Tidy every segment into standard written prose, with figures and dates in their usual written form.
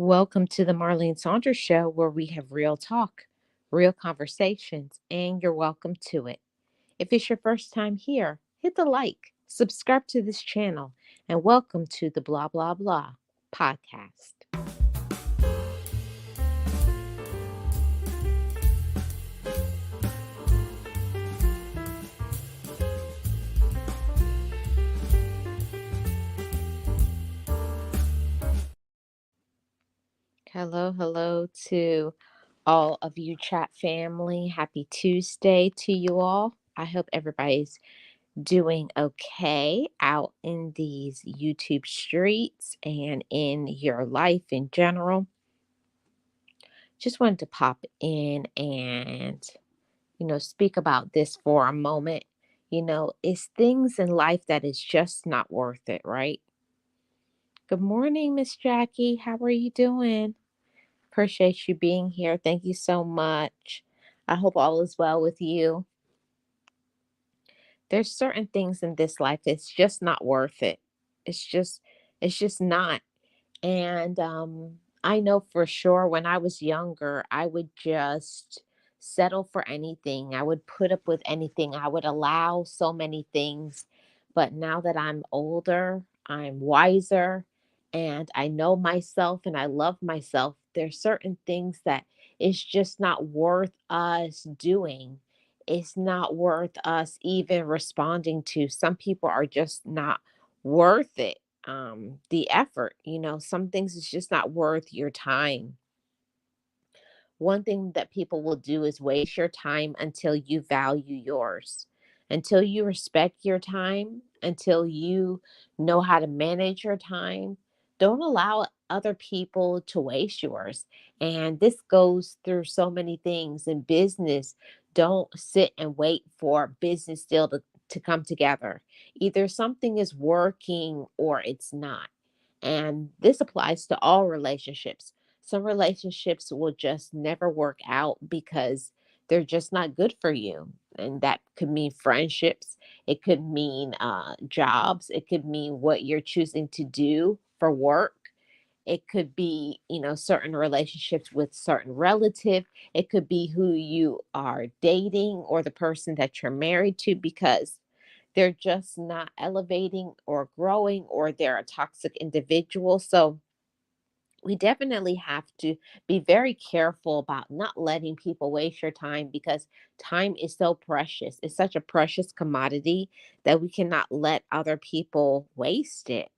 Welcome to the Marlene Saunders Show, where we have real talk, real conversations, and you're welcome to it. If it's your first time here, hit the like, subscribe to this channel, and welcome to the Blah Blah Blah podcast. Hello to all of you chat family. Happy Tuesday to you all. I hope everybody's doing okay out in these YouTube streets and in your life in general. Just wanted to pop in and, speak about this for a moment. It's things in life that is just not worth it, right? Good morning, Miss Jackie. How are you doing? Appreciate you being here. Thank you so much. I hope all is well with you. There's certain things in this life it's just not worth it. It's just not. And I know for sure when I was younger, I would just settle for anything. I would put up with anything. I would allow so many things. But now that I'm older, I'm wiser, and I know myself and I love myself. There's certain things that it's just not worth us doing. It's not worth us even responding to. Some people are just not worth it, the effort. Some things is just not worth your time. One thing that people will do is waste your time until you value yours, until you respect your time, until you know how to manage your time. Don't allow other people to waste yours. And this goes through so many things in business. Don't sit and wait for business deal to come together. Either something is working or it's not. And this applies to all relationships. Some relationships will just never work out because they're just not good for you. And that could mean friendships, it could mean jobs, it could mean what you're choosing to do for work. It could be, certain relationships with certain relative. It could be who you are dating or the person that you're married to because they're just not elevating or growing or they're a toxic individual. So we definitely have to be very careful about not letting people waste your time because time is so precious. It's such a precious commodity that we cannot let other people waste it.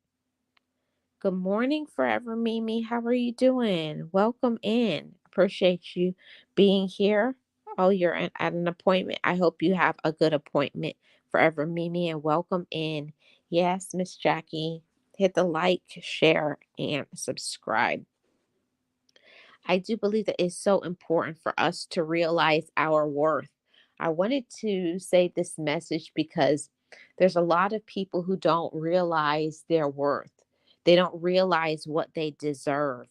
Good morning, Forever Mimi. How are you doing? Welcome in. Appreciate you being here. Oh, you're at an appointment. I hope you have a good appointment, Forever Mimi, and welcome in. Yes, Miss Jackie, hit the like, share, and subscribe. I do believe that it's so important for us to realize our worth. I wanted to say this message because there's a lot of people who don't realize their worth. They don't realize what they deserve.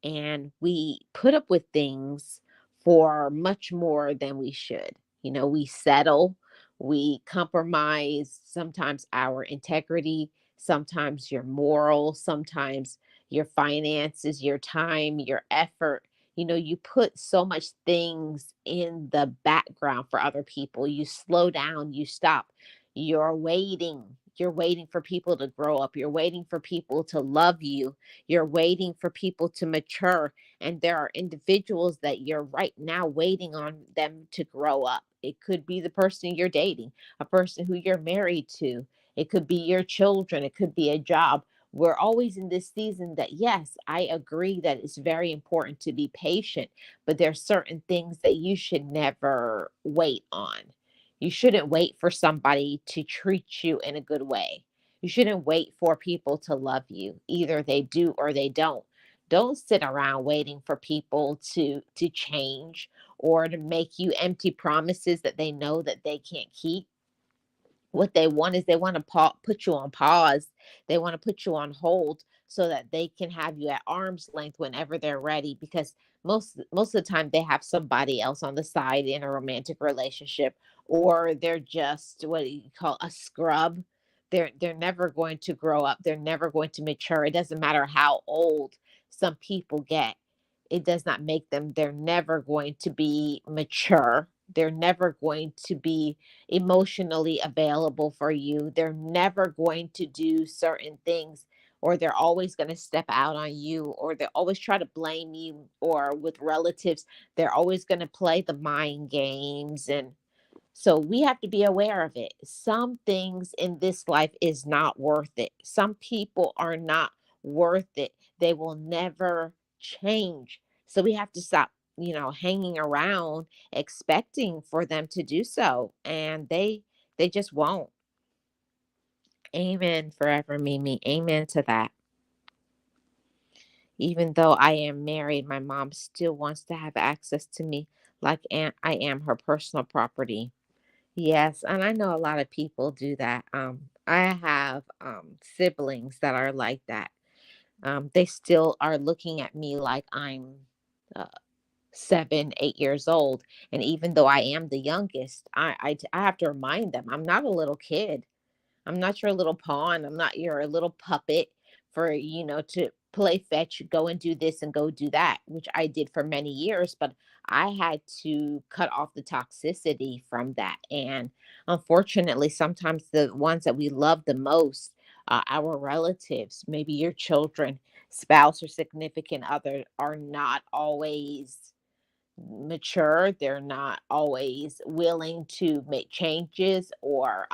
And we put up with things for much more than we should. We settle, we compromise sometimes our integrity, sometimes your morals, sometimes your finances, your time, your effort. You put so much things in the background for other people. You slow down, you stop. You're waiting. You're waiting for people to grow up. You're waiting for people to love you. You're waiting for people to mature. And there are individuals that you're right now waiting on them to grow up. It could be the person you're dating, a person who you're married to. It could be your children. It could be a job. We're always in this season that, yes, I agree that it's very important to be patient, but there's certain things that you should never wait on. You shouldn't wait for somebody to treat you in a good way. You shouldn't wait for people to love you. Either they do or they don't. Don't sit around waiting for people to change or to make you empty promises that they know that they can't keep. What they want is they want to put you on pause. They want to put you on hold so that they can have you at arm's length whenever they're ready, because most of the time they have somebody else on the side in a romantic relationship, or they're just what you call a scrub. They're never going to grow up. They're never going to mature. It doesn't matter how old. some people get. It does not make them, they're never going to be mature. They're never going to be emotionally available for you. They're never going to do certain things, or they're always going to step out on you, or they always try to blame you, or with relatives, they're always going to play the mind games. And so we have to be aware of it. Some things in this life is not worth it. Some people are not worth it. They will never change. So we have to stop, hanging around expecting for them to do so. And they just won't. Amen forever, Mimi. Amen to that. Even though I am married, my mom still wants to have access to me like I am her personal property. Yes, and I know a lot of people do that. I have siblings that are like that. They still are looking at me like I'm uh, 7, 8 years old, and even though I am the youngest, I have to remind them I'm not a little kid. I'm not your little pawn. I'm not your little puppet for, to play fetch, go and do this and go do that, which I did for many years. But I had to cut off the toxicity from that. And unfortunately, sometimes the ones that we love the most, our relatives, maybe your children, spouse, or significant other, are not always mature. They're not always willing to make changes or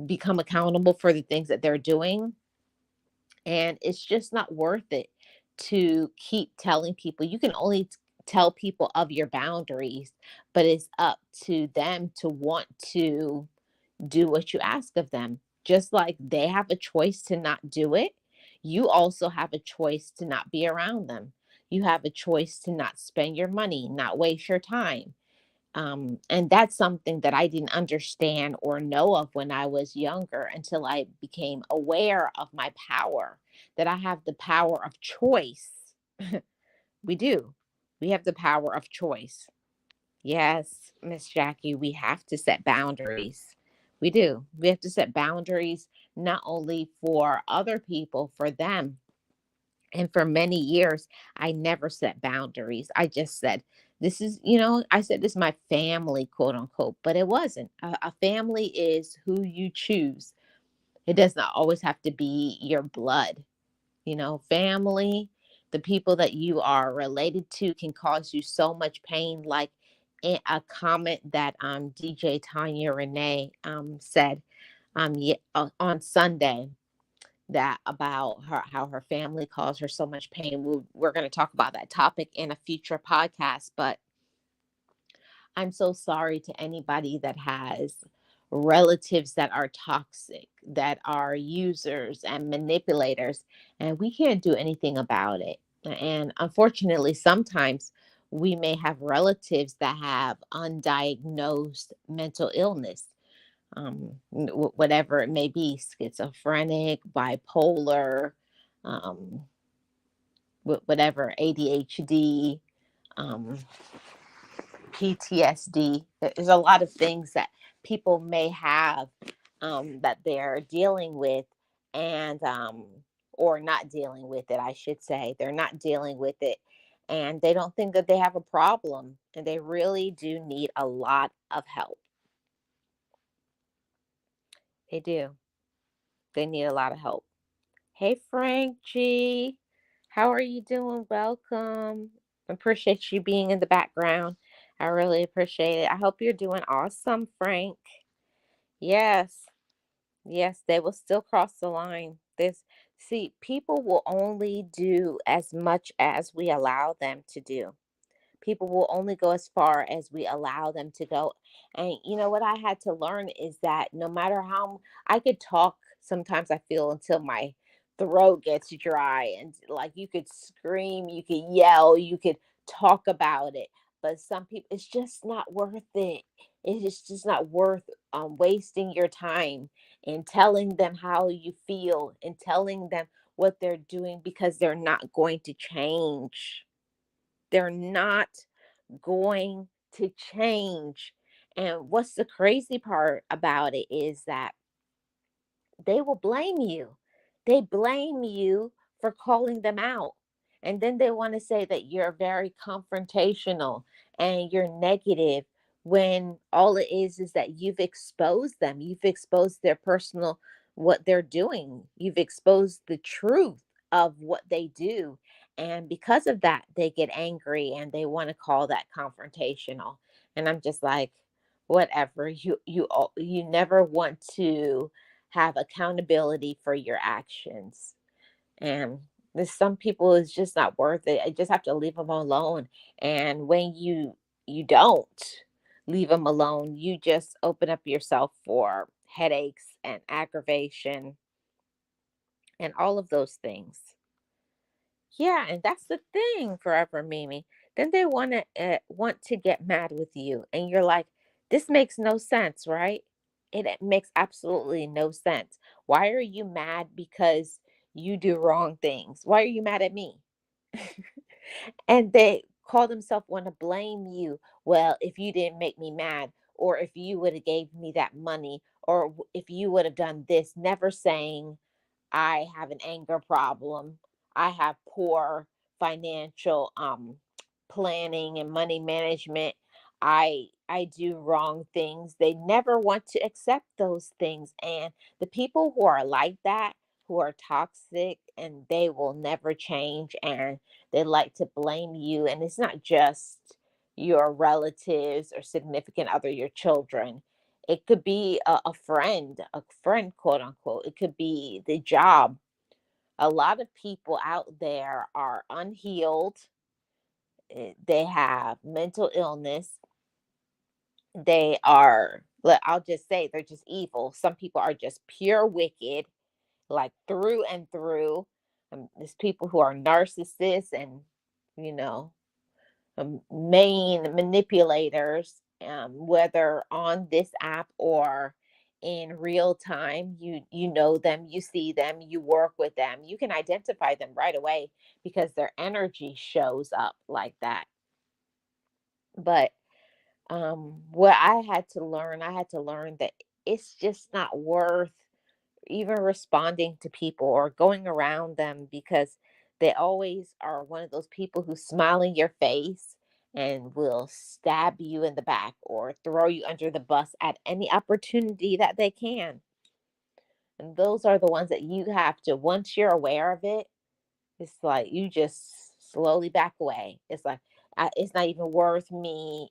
become accountable for the things that they're doing. And it's just not worth it to keep telling people. You can only tell people of your boundaries, but it's up to them to want to do what you ask of them. Just like they have a choice to not do it, you also have a choice to not be around them. You have a choice to not spend your money, not waste your time. And that's something that I didn't understand or know of when I was younger until I became aware of my power, that I have the power of choice. We do. We have the power of choice. Yes, Miss Jackie, we have to set boundaries. We do. We have to set boundaries not only for other people, for them. And for many years, I never set boundaries. I just said, this is, I said, this is my family, quote unquote, but it wasn't. A family is who you choose. It does not always have to be your blood. Family, the people that you are related to can cause you so much pain. Like a comment that DJ Tanya Renee said on Sunday, that about her, how her family caused her so much pain. We're going to talk about that topic in a future podcast, but I'm so sorry to anybody that has relatives that are toxic, that are users and manipulators, and we can't do anything about it. And unfortunately, sometimes we may have relatives that have undiagnosed mental illness, whatever it may be, schizophrenic, bipolar, um, whatever, ADHD, um, PTSD. There's a lot of things that people may have that they're dealing with, and or not dealing with it, I should say. They're not dealing with it, and they don't think that they have a problem, and they really do need a lot of help. They do. They need a lot of help. Hey, Frank G. How are you doing? Welcome. Appreciate you being in the background. I really appreciate it. I hope you're doing awesome, Frank. Yes. Yes, they will still cross the line. See, people will only do as much as we allow them to do. People will only go as far as we allow them to go. And you know what I had to learn is that no matter how I could talk, sometimes I feel until my throat gets dry, and like you could scream, you could yell, you could talk about it. But some people, it's just not worth it. It is just not worth wasting your time and telling them how you feel and telling them what they're doing, because they're not going to change. They're not going to change. And what's the crazy part about it is that they will blame you. They blame you for calling them out. And then they want to say that you're very confrontational and you're negative, when all it is that you've exposed them. You've exposed their personal, what they're doing. You've exposed the truth of what they do. And because of that, they get angry and they want to call that confrontational. And I'm just like, whatever. You never want to have accountability for your actions. And there's some people, it's just not worth it. I just have to leave them alone. And when you don't leave them alone, you just open up yourself for headaches and aggravation and all of those things. Yeah, and that's the thing, Forever Mimi. Then they want to get mad with you, and you're like, this makes no sense, right? It makes absolutely no sense. Why are you mad because you do wrong things? Why are you mad at me? And they call themselves, want to blame you. Well, if you didn't make me mad, or if you would have gave me that money, or if you would have done this, never saying I have an anger problem. I have poor financial planning and money management. I do wrong things. They never want to accept those things. And the people who are like that, who are toxic, and they will never change, and they like to blame you. And it's not just your relatives or significant other, your children. It could be a friend, quote unquote. It could be the job. A lot of people out there are unhealed. They have mental illness. They are, I'll just say, they're just evil. Some people are just pure wicked, like through and through. There's people who are narcissists and, you know, main manipulators, whether on this app or in real time. You know them, you see them, you work with them, you can identify them right away because their energy shows up like that. But what I had to learn that it's just not worth even responding to people or going around them, because they always are one of those people who smile in your face and will stab you in the back or throw you under the bus at any opportunity that they can. And those are the ones that you have to, once you're aware of it, it's like you just slowly back away. It's like, it's not even worth me,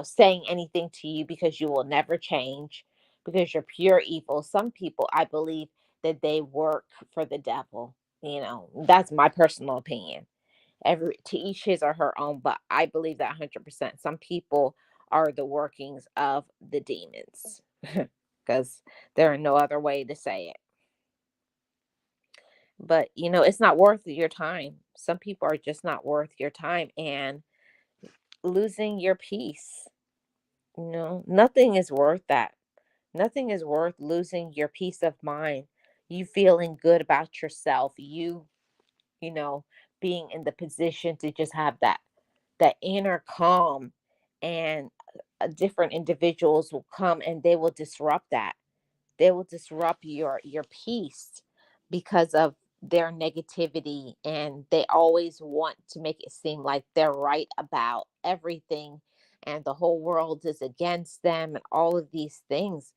saying anything to you, because you will never change, because you're pure evil. Some people, I believe that they work for the devil. That's my personal opinion. Every to each his or her own, but I believe that 100%. Some people are the workings of the demons, because there are no other way to say it. But it's not worth your time. Some people are just not worth your time, and losing your peace. Nothing is worth that. Nothing is worth losing your peace of mind. You feeling good about yourself. You know, being in the position to just have that inner calm, and different individuals will come and they will disrupt that. They will disrupt your peace because of their negativity, and they always want to make it seem like they're right about everything and the whole world is against them and all of these things.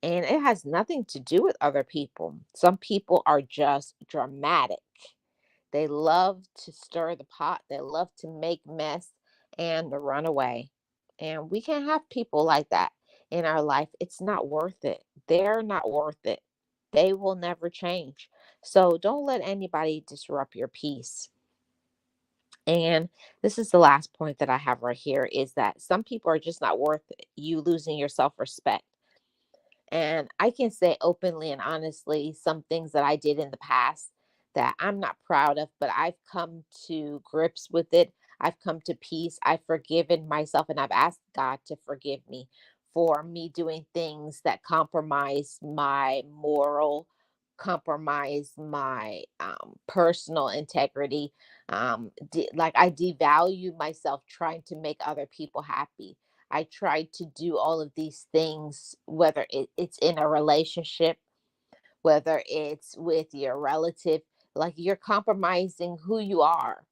And it has nothing to do with other people. Some people are just dramatic. They love to stir the pot, they love to make mess and to run away. And we can't have people like that in our life. It's not worth it. They're not worth it. They will never change. So don't let anybody disrupt your peace. And this is the last point that I have right here, is that some people are just not worth it, you losing your self respect. And I can say openly and honestly some things that I did in the past that I'm not proud of, but I've come to grips with it. I've come to peace. I've forgiven myself, and I've asked God to forgive me for me doing things that compromise my moral, compromise my personal integrity. Like I devalue myself trying to make other people happy. I try to do all of these things, whether it's in a relationship, whether it's with your relative. Like you're compromising who you are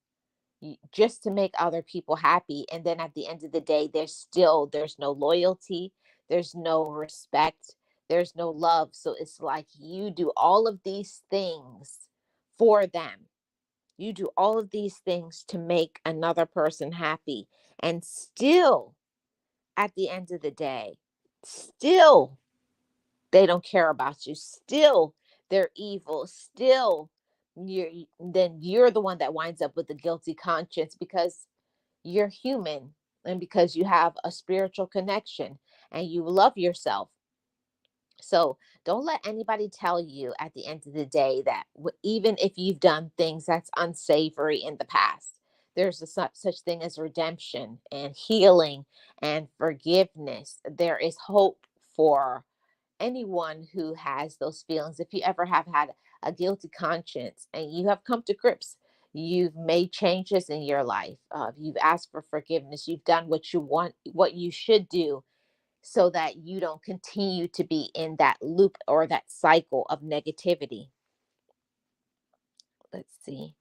just to make other people happy. And then at the end of the day, there's no loyalty, there's no respect, there's no love. So it's like you do all of these things for them. You do all of these things to make another person happy. And still, at the end of the day, still they don't care about you. Still, they're evil. Still, you're the one that winds up with a guilty conscience because you're human and because you have a spiritual connection and you love yourself. So don't let anybody tell you at the end of the day that even if you've done things that's unsavory in the past, there's a such thing as redemption and healing and forgiveness. There is hope for anyone who has those feelings. If you ever have had a guilty conscience and you have come to grips, you've made changes in your life, you've asked for forgiveness, you've done what you want, what you should do, so that you don't continue to be in that loop or that cycle of negativity. Let's see.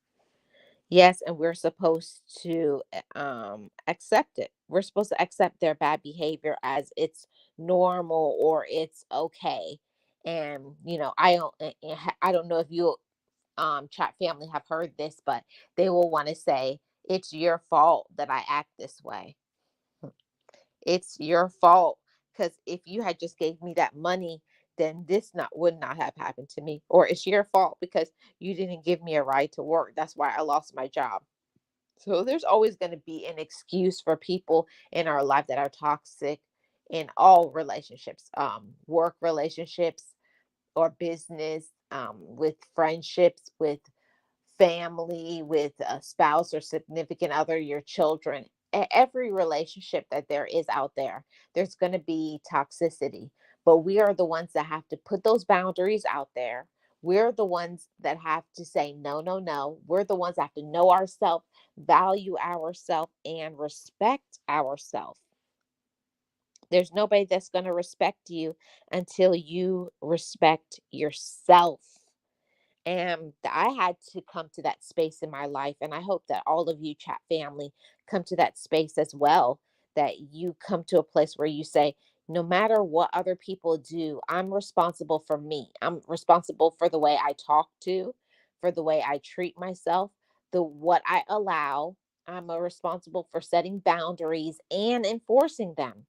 Yes, and we're supposed to accept it. We're supposed to accept their bad behavior as it's normal or it's okay. And I don't know if you chat family have heard this, but they will want to say it's your fault that I act this way. It's your fault because if you had just gave me that money, then this not would not have happened to me. Or it's your fault because you didn't give me a ride to work. That's why I lost my job. So there's always going to be an excuse for people in our life that are toxic in all relationships, work relationships or business, with friendships, with family, with a spouse or significant other, your children, every relationship that there is out there, there's going to be toxicity. But we are the ones that have to put those boundaries out there. We're the ones that have to say, no, no, no. We're the ones that have to know ourselves, value ourselves, and respect ourselves. There's nobody that's going to respect you until you respect yourself. And I had to come to that space in my life. And I hope that all of you, chat family, come to that space as well. That you come to a place where you say, no matter what other people do, I'm responsible for me. I'm responsible for the way I talk to, for the way I treat myself, the what I allow. I'm responsible for setting boundaries and enforcing them.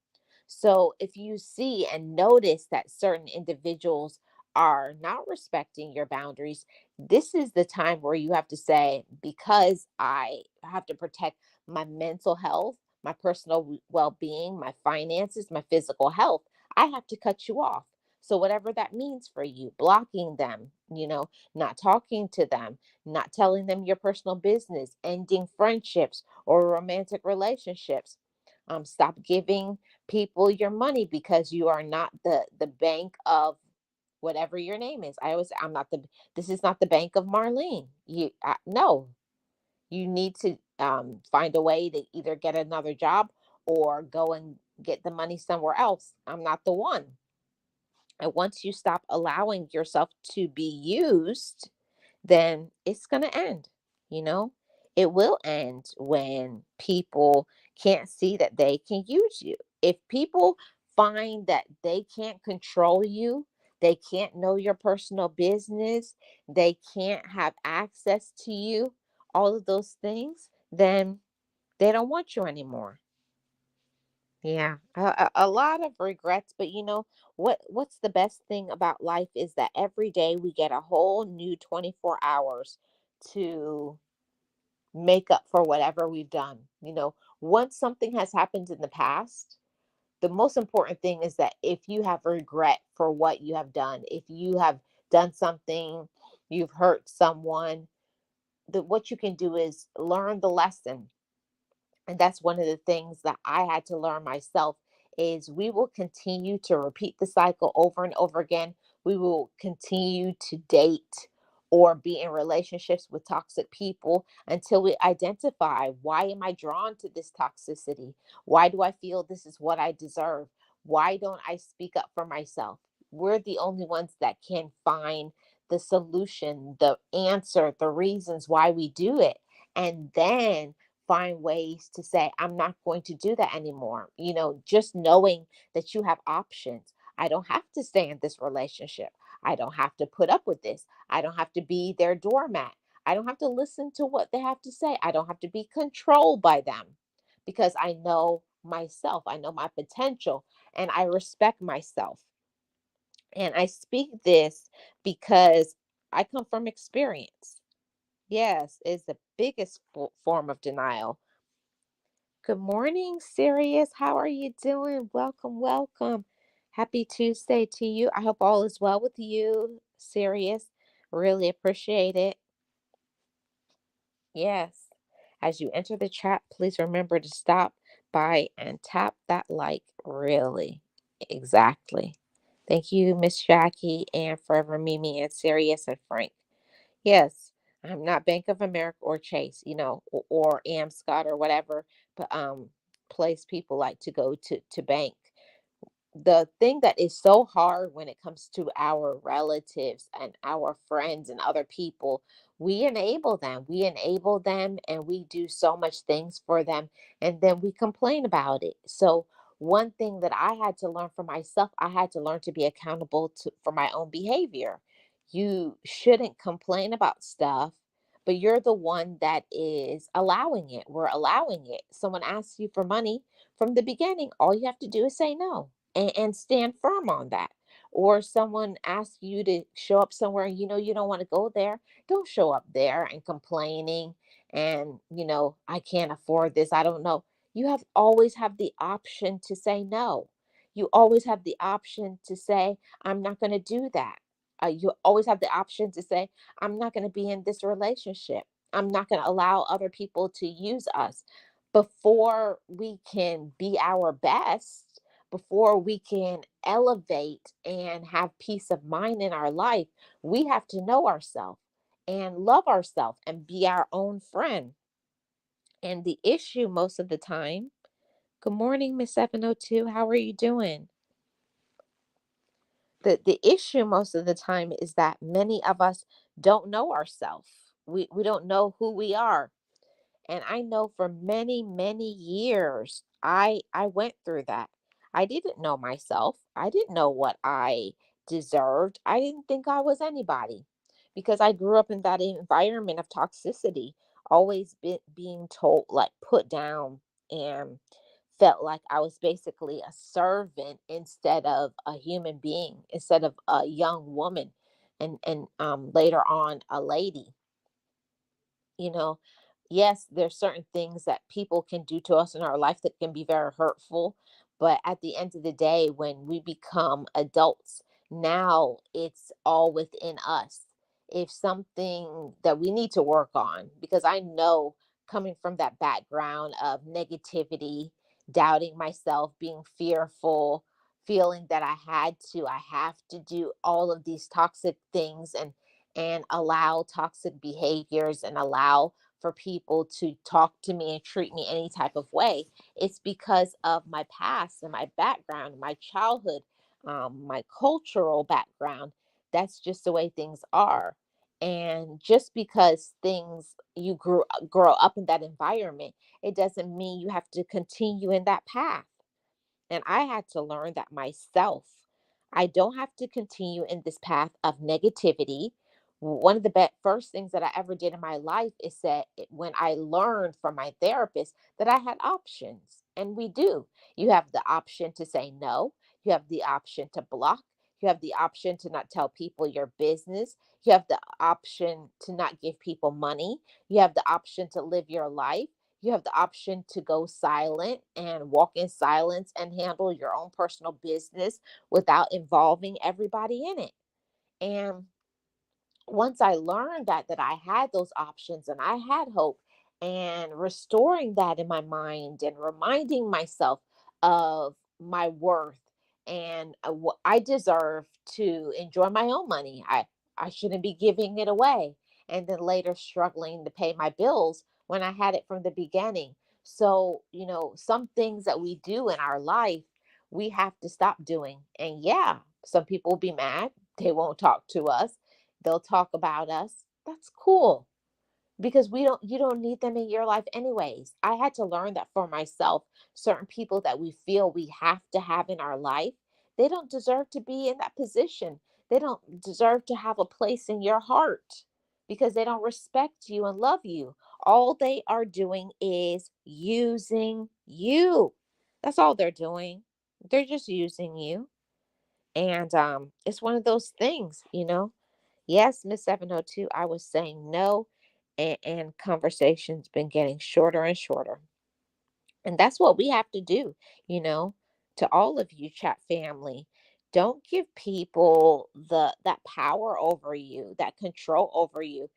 So if you see and notice that certain individuals are not respecting your boundaries, this is the time where you have to say, because I have to protect my mental health, my personal well being, my finances, my physical health, I have to cut you off. So, whatever that means for you, blocking them, not talking to them, not telling them your personal business, ending friendships or romantic relationships. Stop giving people your money because you are not the bank of whatever your name is. I always say, I'm not the this is not the bank of Marlene. No, you need to find a way to either get another job or go and get the money somewhere else. I'm not the one. And once you stop allowing yourself to be used, then it's going to end. You know, it will end when people can't see that they can use you. If people find that they can't control you, they can't know your personal business, they can't have access to you, all of those things, then they don't want you anymore. Yeah, a lot of regrets, but what's the best thing about life is that every day we get a whole new 24 hours to make up for whatever we've done. Once something has happened in the past, the most important thing is that if you have regret for what you have done, if you have done something, you've hurt someone, what you can do is learn the lesson. And that's one of the things that I had to learn myself is we will continue to repeat the cycle over and over again. We will continue to date or be in relationships with toxic people until we identify, why am I drawn to this toxicity? Why do I feel this is what I deserve? Why don't I speak up for myself? We're the only ones that can find the solution, the answer, the reasons why we do it, and then find ways to say, I'm not going to do that anymore. Just knowing that you have options. I don't have to stay in this relationship. I don't have to put up with this. I don't have to be their doormat. I don't have to listen to what they have to say. I don't have to be controlled by them because I know myself. I know my potential and I respect myself. And I speak this because I come from experience. Yes, it's the biggest form of denial. Good morning, Sirius. How are you doing? Welcome, welcome. Happy Tuesday to you. I hope all is well with you, Sirius. Really appreciate it. Yes. As you enter the chat, please remember to stop by and tap that like. Really. Exactly. Thank you, Miss Jackie and Forever Mimi and Sirius and Frank. Yes, I'm not Bank of America or Chase, or Amscot or whatever, but place people like to go to bank. The thing that is so hard when it comes to our relatives and our friends and other people, we enable them and we do so much things for them, and then we complain about it. So one thing that I had to learn for myself, I had to learn to be accountable for my own behavior. You shouldn't complain about stuff, but you're the one that is allowing it. We're allowing it. Someone asks you for money from the beginning, all you have to do is say no and stand firm on that. Or someone asks you to show up somewhere and you don't want to go there, don't show up there and complaining and I can't afford this. I don't know. You have always have the option to say no. You always have the option to say, I'm not going to do that. You always have the option to say, I'm not going to be in this relationship. I'm not going to allow other people to use us. Before we can be our best, before we can elevate and have peace of mind in our life, we have to know ourselves and love ourselves and be our own friend. And the issue most of the time, good morning, Miss 702. How are you doing? The issue most of the time is that many of us don't know ourselves. We don't know who we are. And I know for many, many years, I went through that. I didn't know myself. I didn't know what I deserved. I didn't think I was anybody because I grew up in that environment of toxicity, always being told, like put down, and felt like I was basically a servant instead of a human being, instead of a young woman, and later on a lady. you know yes, there's certain things that people can do to us in our life that can be very hurtful, but at the end of the day, when we become adults, now it's all within us. If something that we need to work on, because I know, coming from that background of negativity, doubting myself, being fearful, feeling that I have to do all of these toxic things, and allow toxic behaviors and allow for people to talk to me and treat me any type of way. It's because of my past and my background, my childhood, my cultural background. That's just the way things are. And just because things you grow up in that environment, it doesn't mean you have to continue in that path. And I had to learn that myself. I don't have to continue in this path of negativity. One of the first things that I ever did in my life is that when I learned from my therapist that I had options, and we do. You have the option to say no, you have the option to block, you have the option to not tell people your business, you have the option to not give people money, you have the option to live your life. You have the option to go silent and walk in silence and handle your own personal business without involving everybody in it. And once I learned that I had those options and I had hope, and restoring that in my mind and reminding myself of my worth, and what I deserve to enjoy my own money. I shouldn't be giving it away, and then later struggling to pay my bills when I had it from the beginning. So, some things that we do in our life, we have to stop doing. And yeah, some people will be mad. They won't talk to us. They'll talk about us. That's cool, because you don't need them in your life anyways. I had to learn that for myself. Certain people that we feel we have to have in our life, they don't deserve to be in that position. They don't deserve to have a place in your heart, because they don't respect you and love you. All they are doing is using you. That's all they're doing. They're just using you. And it's one of those things, you know. Yes, Miss 702, I was saying no, and conversation's been getting shorter and shorter. And that's what we have to do, you know, to all of you chat family. Don't give people that power over you, that control over you,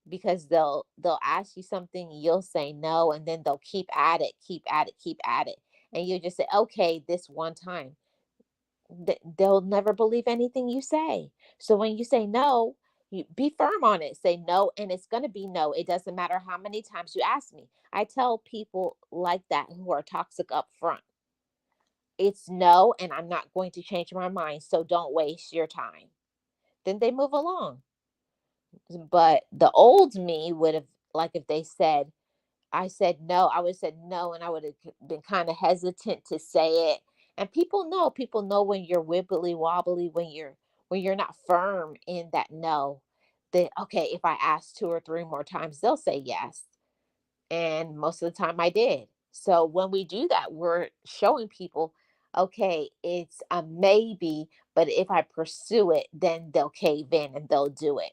because they'll ask you something, you'll say no, and then they'll keep at it, keep at it, keep at it. And you just say, okay, this one time. They'll never believe anything you say. So when you say no, you be firm on it. Say no, and it's going to be no. It doesn't matter how many times you ask me. I tell people like that who are toxic up front, it's no, and I'm not going to change my mind. So don't waste your time. Then they move along. But the old me would have, like, if they said, I said no, I would have said no, and I would have been kind of hesitant to say it. And people know when you're wibbly wobbly, when you're not firm in that no. That, okay, if I ask two or three more times, they'll say yes. And most of the time I did. So when we do that, we're showing people, okay, it's a maybe, but if I pursue it, then they'll cave in and they'll do it.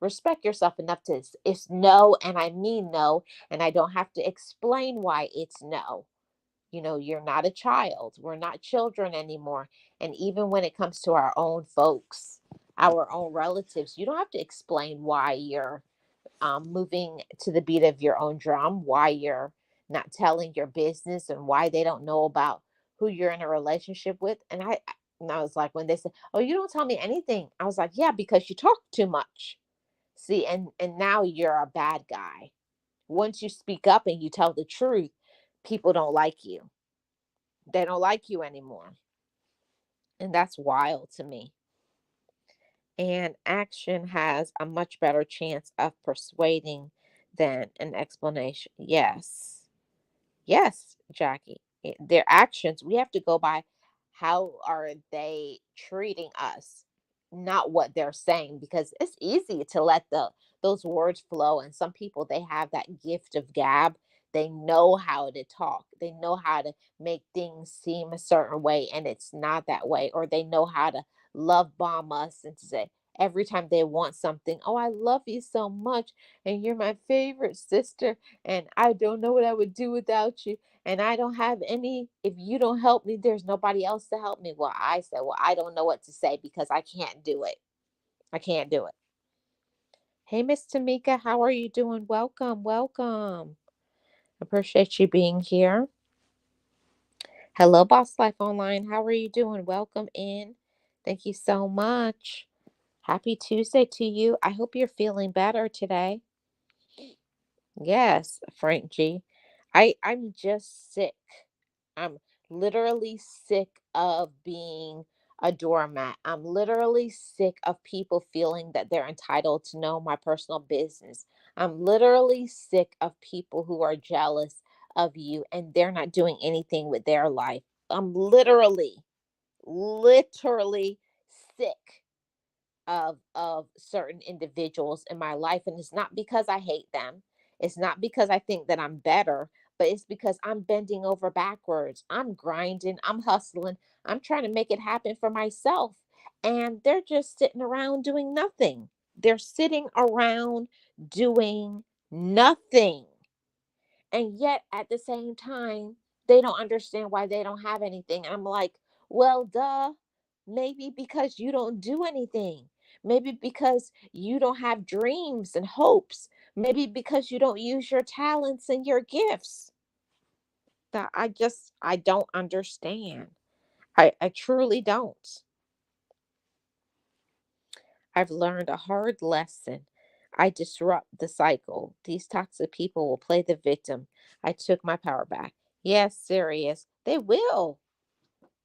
Respect yourself enough to, it's no, and I mean no, and I don't have to explain why it's no. You know, you're not a child. We're not children anymore. And even when it comes to our own folks, our own relatives, you don't have to explain why you're moving to the beat of your own drum, why you're not telling your business, and why they don't know about who you're in a relationship with. And I was like, when they said, "Oh, you don't tell me anything," I was like, "Yeah, because you talk too much." See, and now you're a bad guy. Once you speak up and you tell the truth, people don't like you. They don't like you anymore. And that's wild to me. And action has a much better chance of persuading than an explanation. Yes. Yes, Jackie. Their actions, we have to go by, how are they treating us, not what they're saying, because it's easy to let those words flow. And some people, they have that gift of gab. They know how to talk. They know how to make things seem a certain way, and it's not that way. Or they know how to love bomb us and to say every time they want something, "Oh, I love you so much, and you're my favorite sister, and I don't know what I would do without you. And I don't have any, if you don't help me, there's nobody else to help me." Well, I said, well, I don't know what to say, because I can't do it. I can't do it. Hey, Miss Tamika, how are you doing? Welcome, welcome. Appreciate you being here. Hello, Boss Life Online. How are you doing? Welcome in. Thank you so much. Happy Tuesday to you. I hope you're feeling better today. Yes, Frank G. I'm just sick. I'm literally sick of being a doormat. I'm literally sick of people feeling that they're entitled to know my personal business. I'm literally sick of people who are jealous of you and they're not doing anything with their life. I'm literally sick of certain individuals in my life, and it's not because I hate them. It's not because I think that I'm better, but it's because I'm bending over backwards. I'm grinding, I'm hustling, I'm trying to make it happen for myself, and they're just sitting around doing nothing. They're sitting around doing nothing, and yet at the same time they don't understand why they don't have anything. And I'm like, well, duh. Maybe because you don't do anything. Maybe because you don't have dreams and hopes. Maybe because you don't use your talents and your gifts. That I don't understand. I truly don't. I've learned a hard lesson. I disrupt the cycle. These toxic people will play the victim. I took my power back. Yes, serious. They will.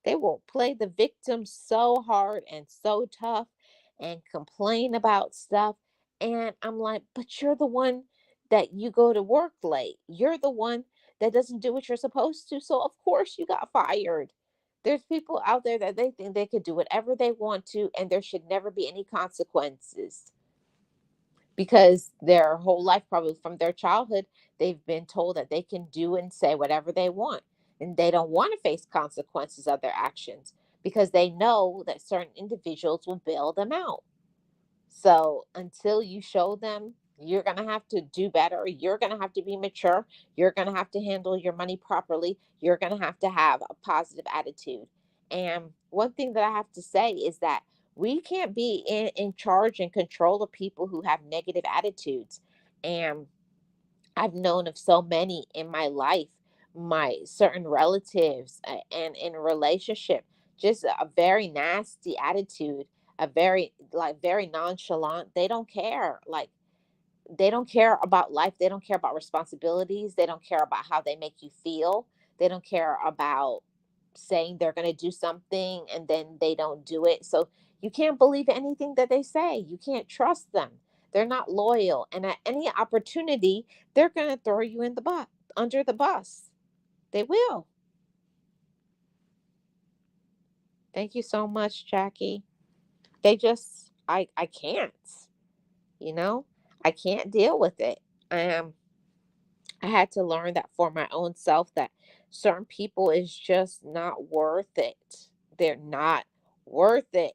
They will play the victim so hard and so tough. and complain about stuff. And I'm like, but you're the one that you go to work late. You're the one that doesn't do what you're supposed to. So, of course, you got fired. There's people out there that they think they could do whatever they want to, and there should never be any consequences because their whole life, probably from their childhood, they've been told that they can do and say whatever they want. And they don't want to face consequences of their actions because they know that certain individuals will bail them out. So until you show them, you're going to have to do better. You're going to have to be mature. You're going to have to handle your money properly. You're going to have a positive attitude. And one thing that I have to say is that we can't be in charge and control of people who have negative attitudes. And I've known of so many in my life, my certain relatives, and in a relationship, just a very nasty attitude, a very, like, very nonchalant. They don't care. Like, they don't care about life. They don't care about responsibilities. They don't care about how they make you feel. They don't care about saying they're going to do something and then they don't do it. So you can't believe anything that they say. You can't trust them. They're not loyal. And at any opportunity, they're going to throw you in the butt, under the bus. They will. Thank you so much, Jackie. They just, I can't, you know, I can't deal with it. Um, I had to learn that for my own self, that certain people is just not worth it. They're not worth it.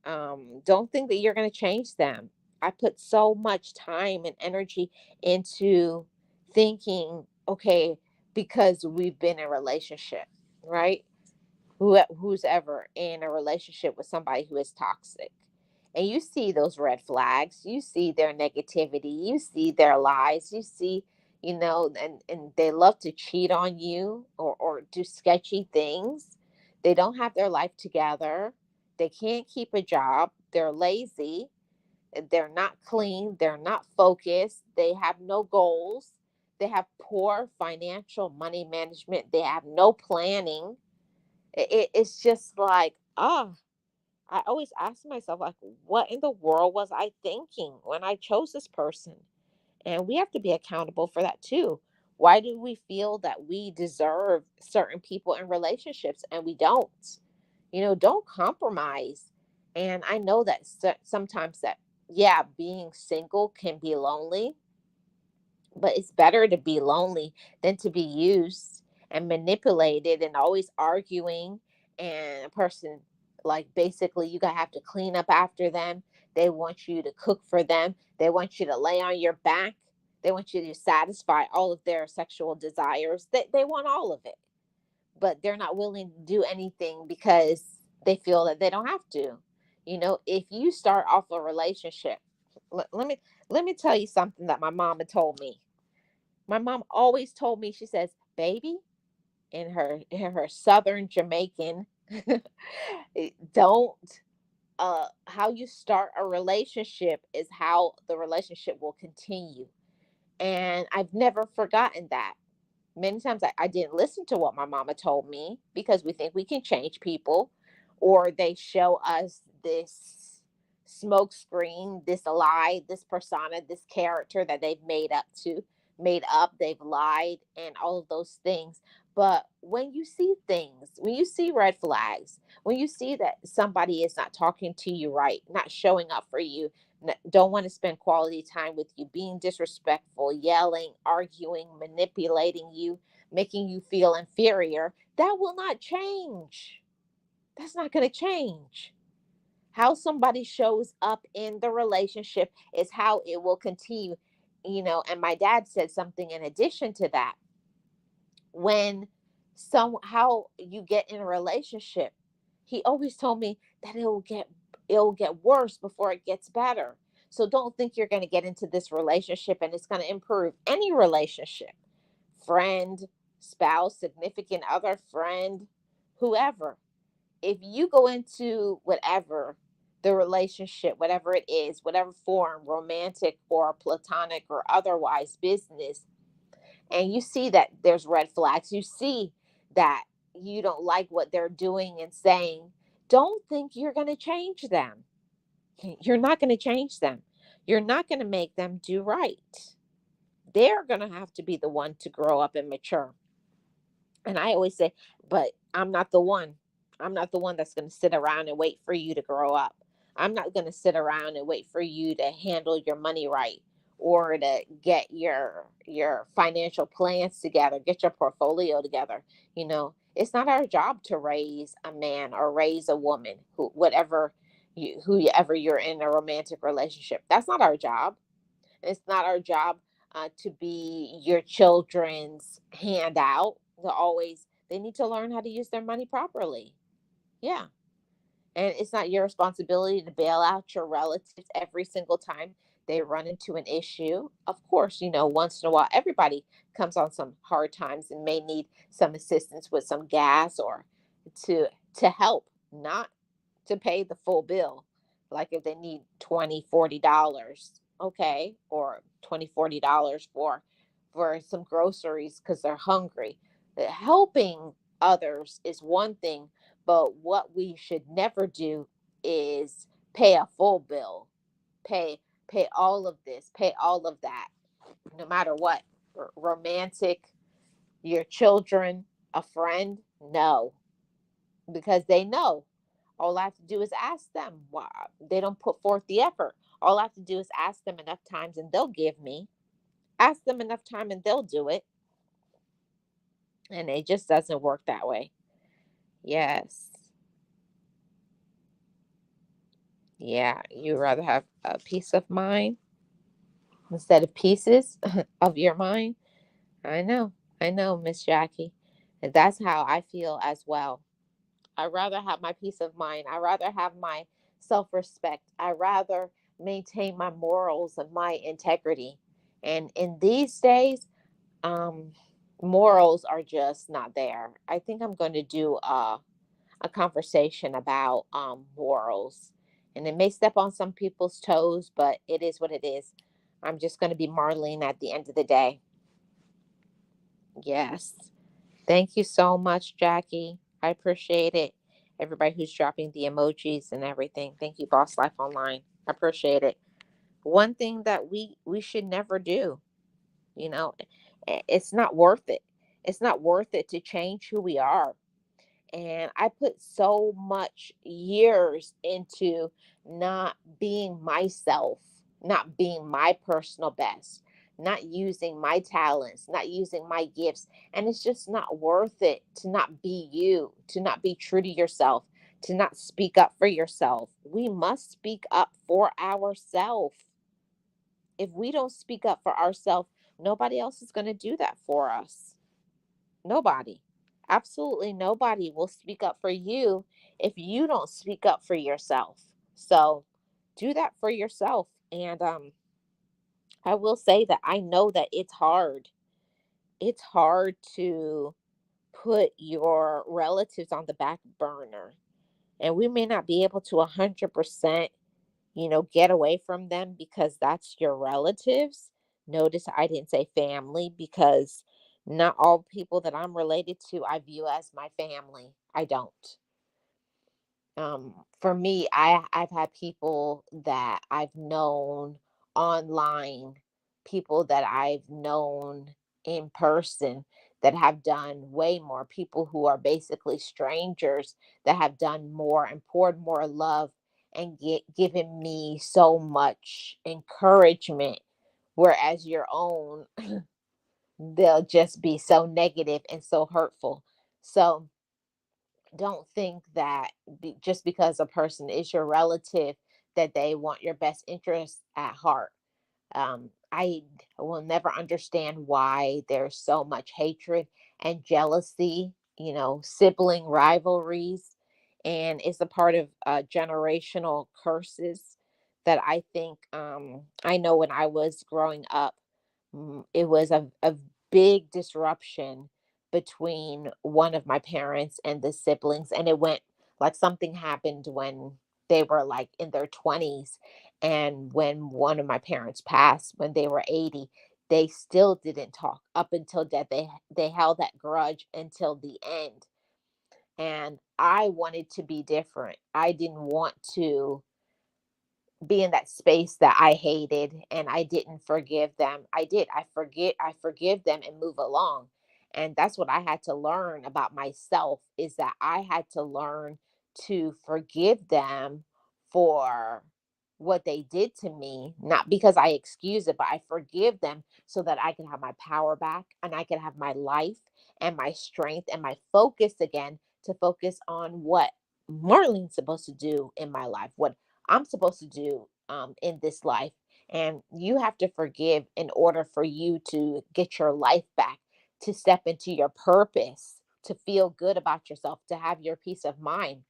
Don't think that you're going to change them. I put so much time and energy into thinking, okay, because we've been in a relationship, right? Who's ever in a relationship with somebody who is toxic, and you see those red flags, you see their negativity, you see their lies, you see, and they love to cheat on you, or do sketchy things. They don't have their life together. They can't keep a job. They're lazy. They're not clean. They're not focused. They have no goals. They have poor financial money management. They have no planning. It's just like, I always ask myself, like, what in the world was I thinking when I chose this person? And we have to be accountable for that too. Why do we feel that we deserve certain people in relationships and we don't? Don't compromise. And I know that sometimes that, yeah, being single can be lonely, but it's better to be lonely than to be used and manipulated and always arguing. And a person, like, basically you gotta have to clean up after them. They want you to cook for them. They want you to lay on your back. They want you to satisfy all of their sexual desires. They want all of it, but they're not willing to do anything because they feel that they don't have to. If you start off a relationship, let me tell you something that my mama told me. My mom always told me, she says, baby, in her southern Jamaican, don't how you start a relationship is how the relationship will continue. And I've never forgotten that. Many times I didn't listen to what my mama told me because we think we can change people, or they show us this smoke screen, this lie, this persona, this character that they've made up, they've lied, and all of those things. But when you see things, when you see red flags, when you see that somebody is not talking to you right, not showing up for you, don't want to spend quality time with you, being disrespectful, yelling, arguing, manipulating you, making you feel inferior, that will not change. That's not going to change. How somebody shows up in the relationship is how it will continue. And my dad said something in addition to that. When somehow you get in a relationship, he always told me that it'll get worse before it gets better. So don't think you're going to get into this relationship and it's going to improve. Any relationship, friend, spouse, significant other, friend, whoever, if you go into whatever the relationship, whatever it is, whatever form, romantic or platonic or otherwise, business, and you see that there's red flags, you see that you don't like what they're doing and saying, don't think you're going to change them. You're not going to change them. You're not going to make them do right. They're going to have to be the one to grow up and mature. And I always say, but I'm not the one. I'm not the one that's going to sit around and wait for you to grow up. I'm not going to sit around and wait for you to handle your money right, or to get your financial plans together, get your portfolio together. It's not our job to raise a man or raise a woman, whoever you're in a romantic relationship. That's not our job. It's not our job to be your children's handout. They need to learn how to use their money properly. Yeah. And it's not your responsibility to bail out your relatives every single time they run into an issue. Of course, once in a while, everybody comes on some hard times and may need some assistance with some gas, or to to help, not to pay the full bill. Like if they need 20, $40, okay, or 20, $40 for some groceries because they're hungry. Helping others is one thing, but what we should never do is pay a full bill, pay pay all of this, pay all of that, no matter what. Romantic, your children, a friend, no, because they know. All I have to do is ask them. Why they don't put forth the effort. All I have to do is ask them enough times and they'll give me. Ask them enough time and they'll do it. And it just doesn't work that way. Yes. Yeah. You rather have a peace of mind instead of pieces of your mind. I know. I know, Miss Jackie. And that's how I feel as well. I rather have my peace of mind. I rather have my self-respect. I rather maintain my morals and my integrity. And in these days, um, morals are just not there. I think I'm going to do a conversation about morals. And it may step on some people's toes, but it is what it is. I'm just going to be Marlene at the end of the day. Yes. Thank you so much, Jackie. I appreciate it. Everybody who's dropping the emojis and everything. Thank you, Boss Life Online. I appreciate it. One thing that we should never do, you know, it's not worth it. It's not worth it to change who we are. And I put so much years into not being myself, not being my personal best, not using my talents, not using my gifts. And it's just not worth it to not be you, to not be true to yourself, to not speak up for yourself. We must speak up for ourselves. If we don't speak up for ourselves, nobody else is going to do that for us. Nobody. Absolutely nobody will speak up for you if you don't speak up for yourself. So do that for yourself. And I will say that I know that it's hard. It's hard to put your relatives on the back burner. And we may not be able to 100%, get away from them because that's your relatives. Notice I didn't say family, because not all people that I'm related to I view as my family. I don't. For me, I've had people that I've known online, people that I've known in person that have done way more, people who are basically strangers that have done more and poured more love and given me so much encouragement, whereas your own, they'll just be so negative and so hurtful. So don't think that just because a person is your relative that they want your best interest at heart. I will never understand why there's so much hatred and jealousy, sibling rivalries, and it's a part of generational curses that I think, I know when I was growing up, it was a big disruption between one of my parents and the siblings, and it went like something happened when they were like in their 20s, and when one of my parents passed when they were 80, they still didn't talk up until death. They held that grudge until the end. And I wanted to be different. I didn't want to be in that space that I hated and I didn't forgive them. I did. I forgive them and move along. And that's what I had to learn about myself, is that I had to learn to forgive them for what they did to me, not because I excuse it, but I forgive them so that I can have my power back and I can have my life and my strength and my focus again, to focus on what Marlene's supposed to do in my life, what I'm supposed to do in this life. And you have to forgive in order for you to get your life back, to step into your purpose, to feel good about yourself, to have your peace of mind.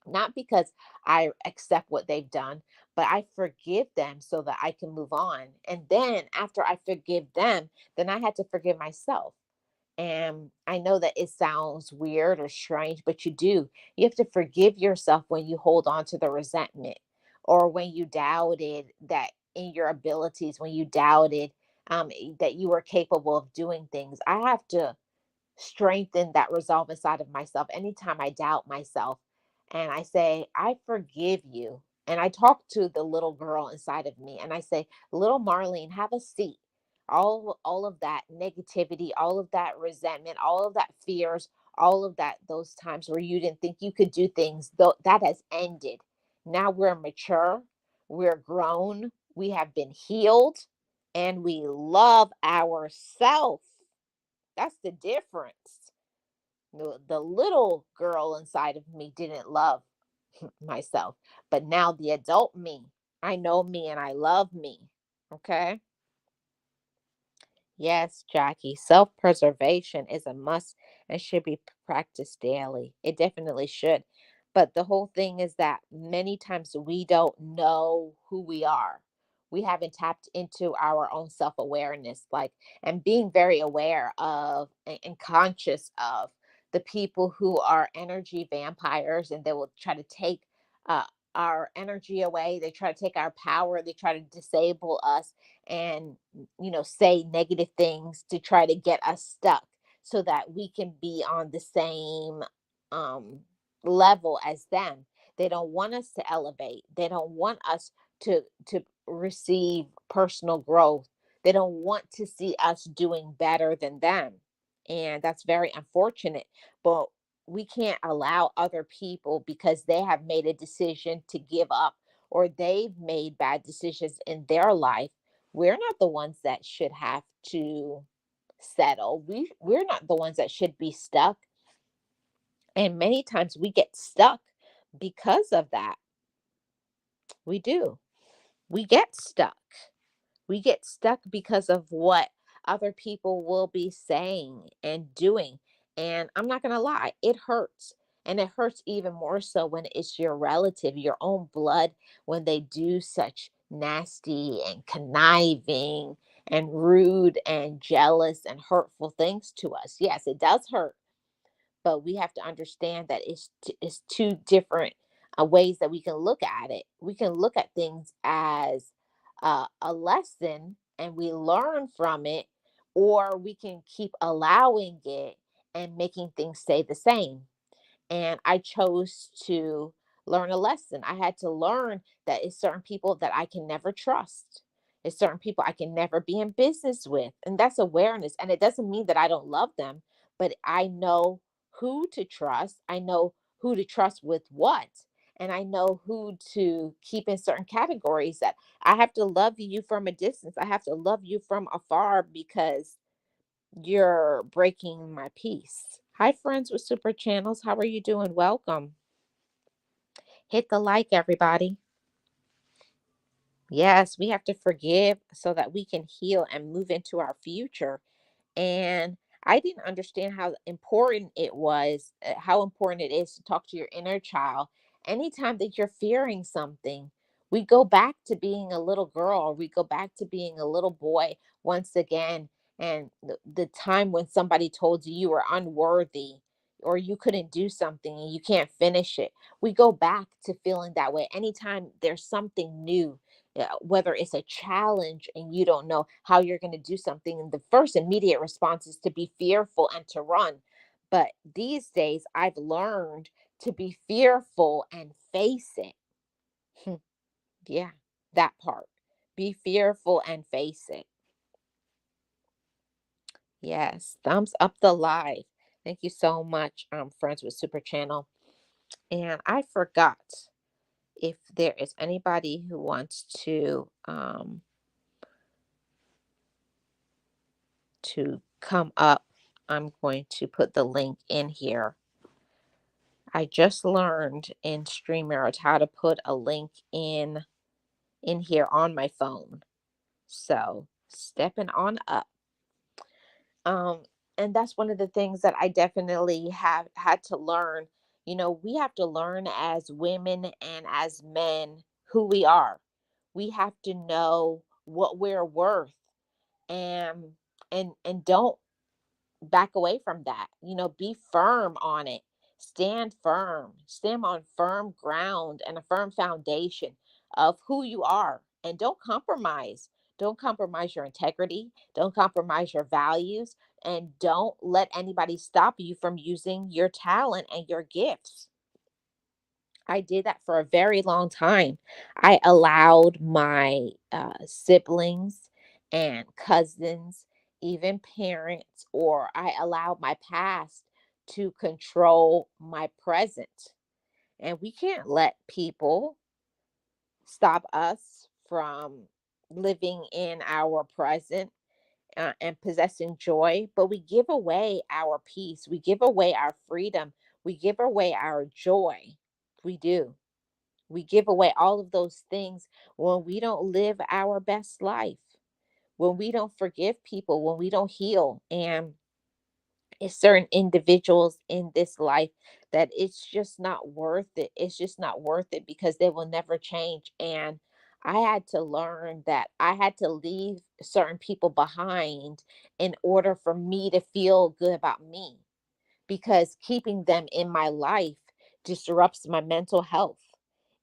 Not because I accept what they've done, but I forgive them so that I can move on. And then after I forgive them, then I had to forgive myself. And I know that it sounds weird or strange, but you do. You have to forgive yourself when you hold on to the resentment, or when you doubted that in your abilities, when you doubted that you were capable of doing things. I have to strengthen that resolve inside of myself anytime I doubt myself. And I say, I forgive you. And I talk to the little girl inside of me and I say, little Marlene, have a seat. All of that negativity, all of that resentment, all of that fears, all of that, those times where you didn't think you could do things, though, that has ended. Now we're mature, we're grown, we have been healed, and we love ourselves. That's the difference. The little girl inside of me didn't love myself, but now the adult me, I know me and I love me. Okay. Yes, Jackie, self preservation is a must and should be practiced daily. It definitely should. But the whole thing is that many times we don't know who we are. We haven't tapped into our own self awareness, like, and being very aware of and conscious of the people who are energy vampires, and they will try to take uh, our energy away. They try to take our power. They try to disable us and say negative things to try to get us stuck so that we can be on the same um level as them. They don't want us to elevate. They don't want us to receive personal growth. They don't want to see us doing better than them. And that's very unfortunate. But we can't allow other people, because they have made a decision to give up or they've made bad decisions in their life. We're not the ones that should have to settle. We're not the ones that should be stuck. And many times we get stuck because of that. We do. We get stuck. We get stuck because of what other people will be saying and doing. And I'm not going to lie, it hurts. And it hurts even more so when it's your relative, your own blood, when they do such nasty and conniving and rude and jealous and hurtful things to us. Yes, it does hurt, but we have to understand that it's two different ways that we can look at it. We can look at things as a lesson and we learn from it, or we can keep allowing it and making things stay the same. And I chose to learn a lesson. I had to learn that it's certain people that I can never trust. It's certain people I can never be in business with. And that's awareness. And it doesn't mean that I don't love them, but I know who to trust. I know who to trust with what. And I know who to keep in certain categories. That I have to love you from a distance. I have to love you from afar because you're breaking my peace. Hi, friends with super channels. How are you doing? Welcome. Hit the like, everybody. Yes, we have to forgive so that we can heal and move into our future. And I didn't understand how important it was, how important it is to talk to your inner child. Anytime that you're fearing something, we go back to being a little girl, or we go back to being a little boy once again. And the time when somebody told you you were unworthy or you couldn't do something and you can't finish it, we go back to feeling that way. Anytime there's something new, whether it's a challenge and you don't know how you're going to do something, and the first immediate response is to be fearful and to run. But these days I've learned to be fearful and face it. Yeah, that part. Be fearful and face it. Yes, thumbs up the live. Thank you so much, friends with Super Channel. And I forgot if there is anybody who wants to come up. I'm going to put the link in here. I just learned in StreamYard how to put a link in here on my phone. So stepping on up. Um, and that's one of the things that I definitely have had to learn. We have to learn as women and as men who we are. We have to know what we're worth, and and don't back away from that. Be firm on it. Stand firm. Stand on firm ground and a firm foundation of who you are. And don't compromise. Don't compromise your integrity. Don't compromise your values. And don't let anybody stop you from using your talent and your gifts. I did that for a very long time. I allowed my siblings and cousins, even parents, or I allowed my past to control my present. And we can't let people stop us from living in our present and possessing joy, but we give away our peace. We give away our freedom. We give away our joy. We do. We give away all of those things when we don't live our best life, when we don't forgive people, when we don't heal. And it's certain individuals in this life that it's just not worth it. It's just not worth it because they will never change. And I had to learn that I had to leave certain people behind in order for me to feel good about me, because keeping them in my life disrupts my mental health.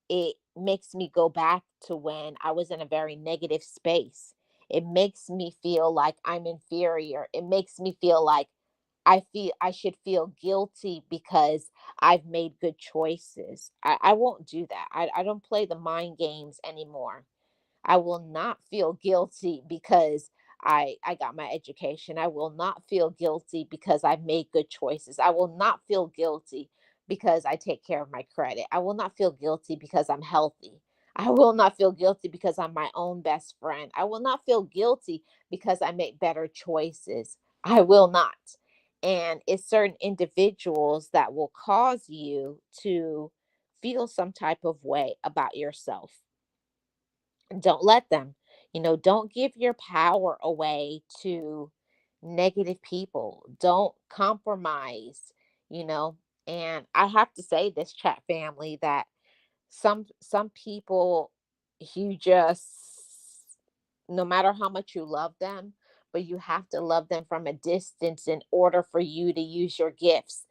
It makes me go back to when I was in a very negative space. It makes me feel like I'm inferior. It makes me feel like I should feel guilty because I've made good choices. I won't do that. I don't play the mind games anymore. I will not feel guilty because I got my education. I will not feel guilty because I've made good choices. I will not feel guilty because I take care of my credit. I will not feel guilty because I'm healthy. I will not feel guilty because I'm my own best friend. I will not feel guilty because I make better choices. I will not. And it's certain individuals that will cause you to feel some type of way about yourself. Don't let them. Don't give your power away to negative people. Don't compromise, you know. And I have to say this, chat family, that some people, you just, no matter how much you love them, but you have to love them from a distance in order for you to use your gifts,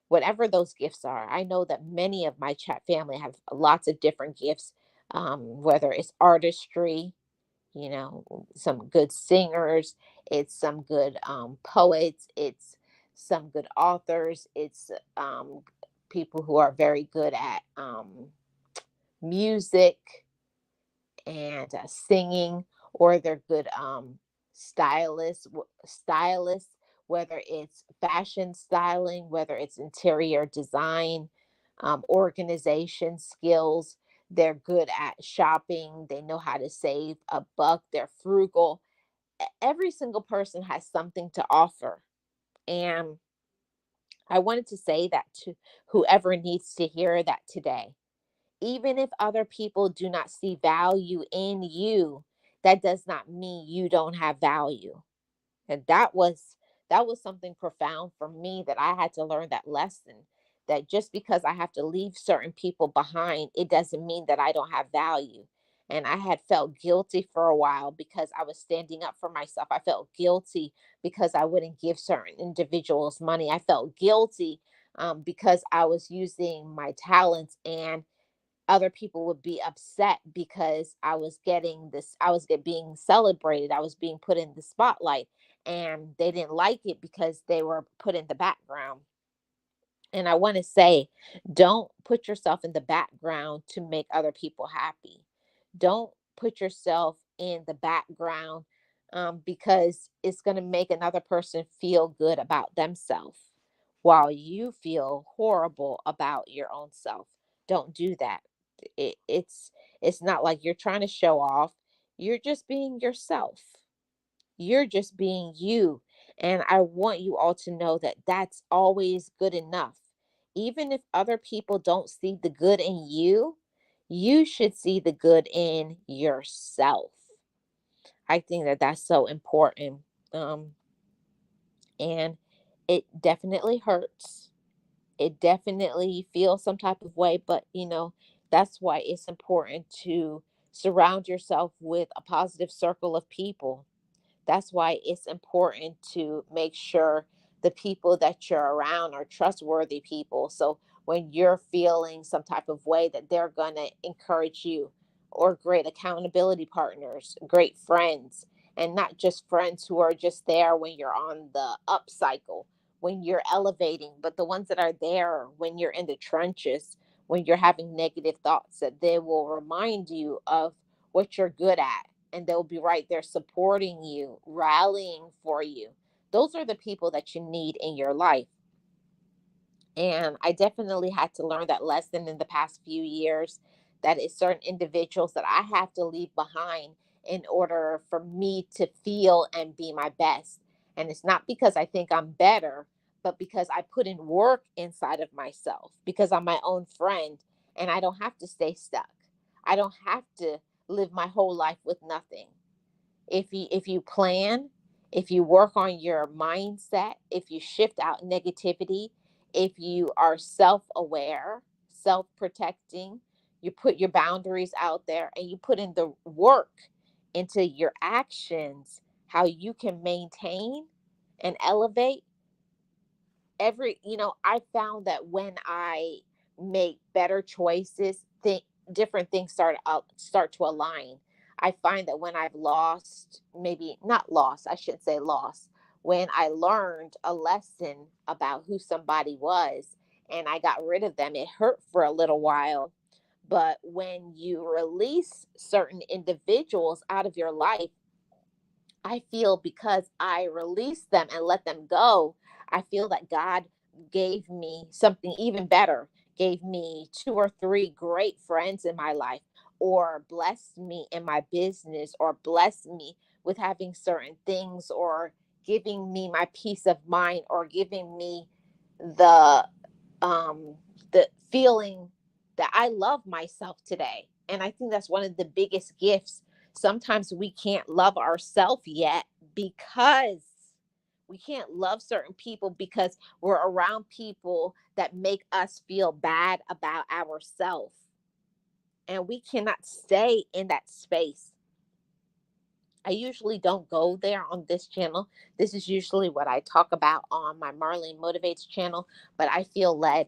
whatever those gifts are. I know that many of my chat family have lots of different gifts, whether it's artistry, some good singers, it's some good poets, it's some good authors, it's people who are very good at music and singing, or they're good stylists, whether it's fashion styling, whether it's interior design, organization skills. They're good at shopping. They know how to save a buck. They're frugal. Every single person has something to offer. And I wanted to say that to whoever needs to hear that today. Even if other people do not see value in you, that does not mean you don't have value. And that was something profound for me, that I had to learn that lesson, that just because I have to leave certain people behind, it doesn't mean that I don't have value. And I had felt guilty for a while because I was standing up for myself. I felt guilty because I wouldn't give certain individuals money. I felt guilty because I was using my talents, and other people would be upset because I was being celebrated, I was being put in the spotlight, and they didn't like it because they were put in the background. And I want to say, don't put yourself in the background to make other people happy. Don't put yourself in the background, because it's going to make another person feel good about themselves while you feel horrible about your own self. Don't do that. It's not like you're trying to show off. You're just being yourself. You're just being you. And I want you all to know that that's always good enough. Even if other people don't see the good in you, you should see the good in yourself. I think that that's so important. Um, and it definitely hurts. It definitely feels some type of way, but that's why it's important to surround yourself with a positive circle of people. That's why it's important to make sure the people that you're around are trustworthy people. So when you're feeling some type of way, that they're going to encourage you, or great accountability partners, great friends, and not just friends who are just there when you're on the up cycle, when you're elevating, but the ones that are there when you're in the trenches, when you're having negative thoughts, that they will remind you of what you're good at, and they'll be right there supporting you, rallying for you. Those are the people that you need in your life. And I definitely had to learn that lesson in the past few years, that it's certain individuals that I have to leave behind in order for me to feel and be my best. And it's not because I think I'm better, but because I put in work inside of myself, because I'm my own friend and I don't have to stay stuck. I don't have to live my whole life with nothing. If you plan, if you work on your mindset, if you shift out negativity, if you are self-aware, self-protecting, you put your boundaries out there and you put in the work into your actions, how you can maintain and elevate I found that when I make better choices, different things start to align. I find that when I've lost, maybe not lost, I shouldn't say lost, when I learned a lesson about who somebody was and I got rid of them, it hurt for a little while. But when you release certain individuals out of your life, I feel, because I released them and let them go, I feel that God gave me something even better, gave me two or three great friends in my life, or blessed me in my business, or blessed me with having certain things, or giving me my peace of mind, or giving me the um the feeling that I love myself today. And I think that's one of the biggest gifts. Sometimes we can't love ourselves yet, because we can't love certain people because we're around people that make us feel bad about ourselves. And we cannot stay in that space. I usually don't go there on this channel. This is usually what I talk about on my Marlene Motivates channel, but I feel led,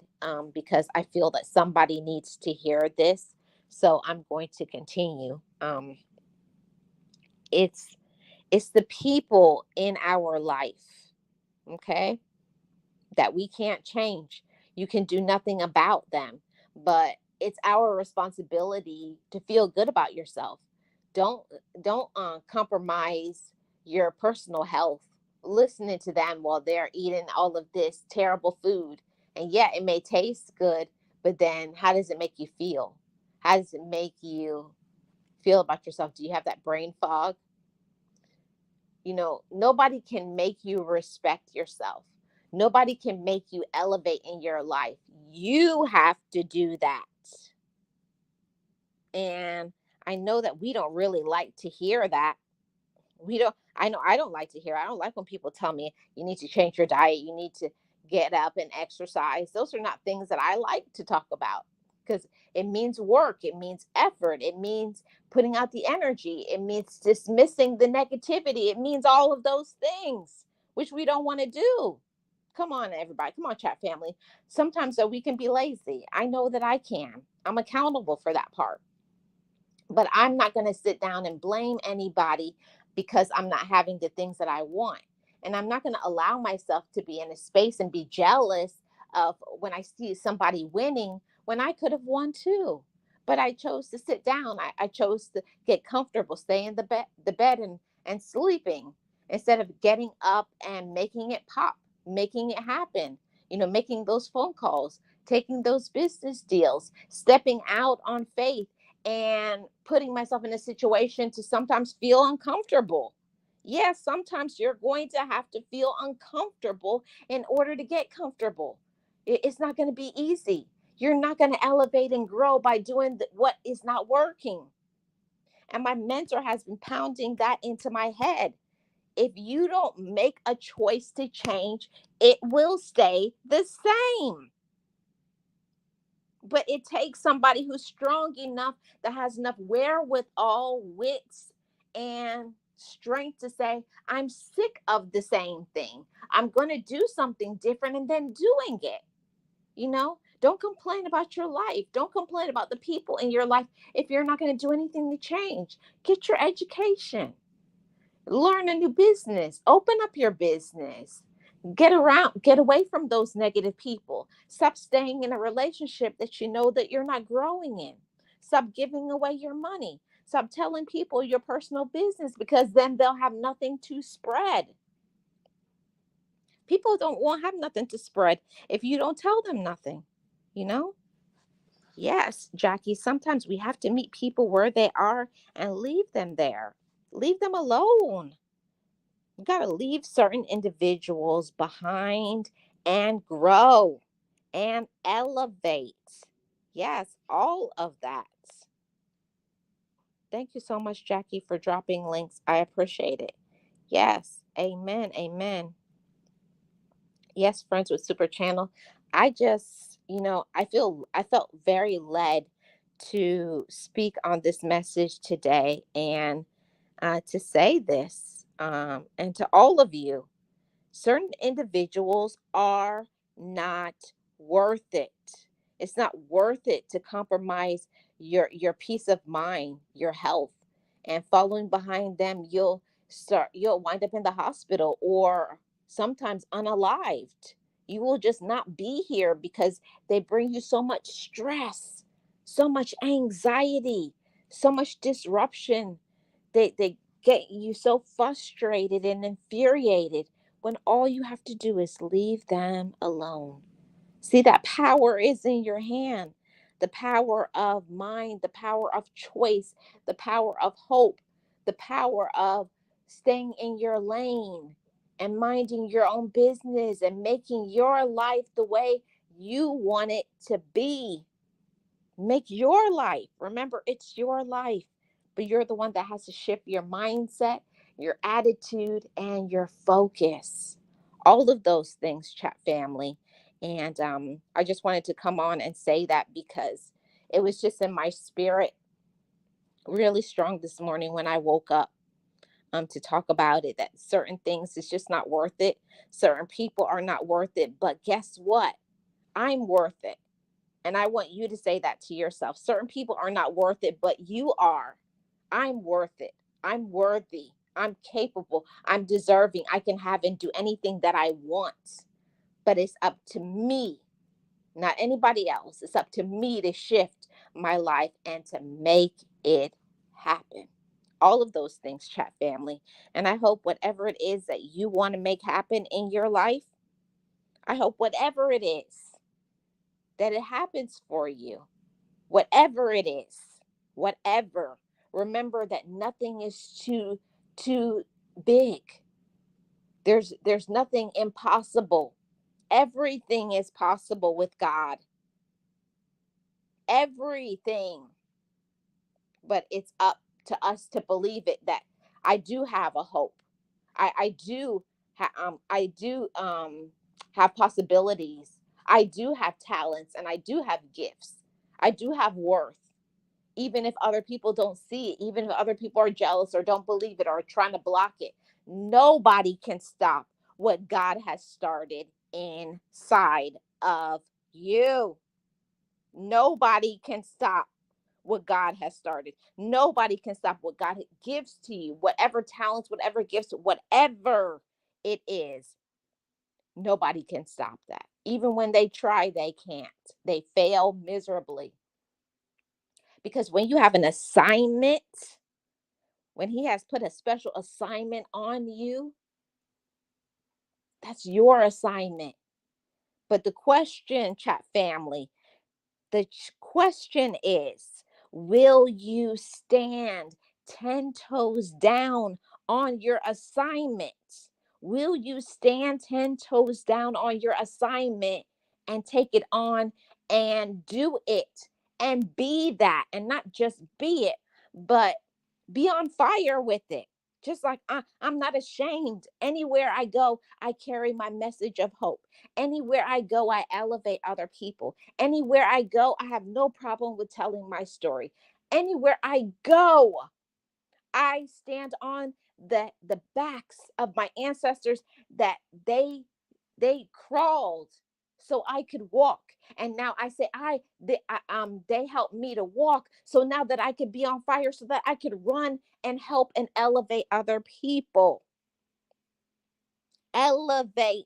because I feel that somebody needs to hear this. So I'm going to continue. It's it's the people in our life, okay, that we can't change. You can do nothing about them, but it's our responsibility to feel good about yourself. Don't don't compromise your personal health listening to them while they're eating all of this terrible food. And yeah, it may taste good, but then how does it make you feel? How does it make you feel about yourself? Do you have that brain fog? Nobody can make you respect yourself. Nobody can make you elevate in your life. You have to do that. And I know that we don't really like to hear that. We don't, I know I don't like to hear. I don't like when people tell me you need to change your diet, you need to get up and exercise. Those are not things that I like to talk about, because it means work, it means effort, it means putting out the energy, it means dismissing the negativity, it means all of those things which we don't want to do. Come on, everybody. Come on, chat family. Sometimes though we can be lazy. I know that I can. I'm accountable for that part. But I'm not going to sit down and blame anybody because I'm not having the things that I want. And I'm not going to allow myself to be in a space and be jealous of when I see somebody winning when I could have won too. But I chose to sit down. I chose to get comfortable, stay in the bed and sleeping instead of getting up and making it pop, making it happen, making those phone calls, taking those business deals, stepping out on faith and putting myself in a situation to sometimes feel uncomfortable. Yes, sometimes you're going to have to feel uncomfortable in order to get comfortable. It's not going to be easy. You're not going to elevate and grow by doing what is not working. And my mentor has been pounding that into my head. If you don't make a choice to change, it will stay the same. But it takes somebody who's strong enough, that has enough wherewithal, wits, and strength to say, I'm sick of the same thing. I'm going to do something different, and then doing it. Don't complain about your life. Don't complain about the people in your life if you're not going to do anything to change. Get your education, learn a new business, open up your business, get away from those negative people. Stop staying in a relationship that you know that you're not growing in. Stop giving away your money. Stop telling people your personal business, because then they'll have nothing to spread. People don't won't have nothing to spread if you don't tell them nothing, you know? Yes, Jackie, sometimes we have to meet people where they are and leave them there. Leave them alone. You got to leave certain individuals behind and grow and elevate. Yes, all of that. Thank you so much, Jackie, for dropping links. I appreciate it. Yes, amen, amen. Yes, friends with Super Channel. I just, I felt very led to speak on this message today, and to say this, and to all of you, certain individuals are not worth it. It's not worth it to compromise your peace of mind, your health, and following behind them. You'll wind up in the hospital, or sometimes unalived. You will just not be here because they bring you so much stress, so much anxiety, so much disruption. They get you so frustrated and infuriated, when all you have to do is leave them alone. See, that power is in your hand. The power of mind, the power of choice, the power of hope, the power of staying in your lane and minding your own business and making your life the way you want it to be. Make your life. Remember, it's your life, but you're the one that has to shift your mindset, your attitude, and your focus. All of those things, chat family. And I just wanted to come on and say that, because it was just in my spirit really strong this morning when I woke up, to talk about it, that certain things is just not worth it. Certain people are not worth it. But guess what? I'm worth it. And I want you to say that to yourself. Certain people are not worth it, but you are. I'm worth it. I'm worthy. I'm capable. I'm deserving. I can have and do anything that I want. But it's up to me, not anybody else. It's up to me to shift my life and to make it happen. All of those things, chat family. And I hope whatever it is that you want to make happen in your life, I hope whatever it is, that it happens for you. Whatever it is, whatever. Remember that nothing is too big. There's nothing impossible. Everything is possible with God. Everything. But it's up to us to believe it, that I do have a hope. I do have possibilities. I do have talents, and I do have gifts. I do have worth. Even if other people don't see it, even if other people are jealous or don't believe it or are trying to block it, nobody can stop what God has started inside of you. Nobody can stop what God has started. Nobody can stop what God gives to you, whatever talents, whatever gifts, whatever it is. Nobody can stop that. Even when they try, they can't. They fail miserably, Because when you have an assignment, when he has put a special assignment on you, that's your assignment. But the question, chat family, the question is, will you stand 10 toes down on your assignment? Will you stand 10 toes down on your assignment and take it on and do it and be that, and not just be it, but be on fire with it? Just like I'm not ashamed. Anywhere I go, I carry my message of hope. Anywhere I go, I elevate other people. Anywhere I go, I have no problem with telling my story. Anywhere I go, I stand on the backs of my ancestors, that they crawled so I could walk. And now I say they helped me to walk, so now that I could be on fire, so that I could run and help and elevate other people. Elevate.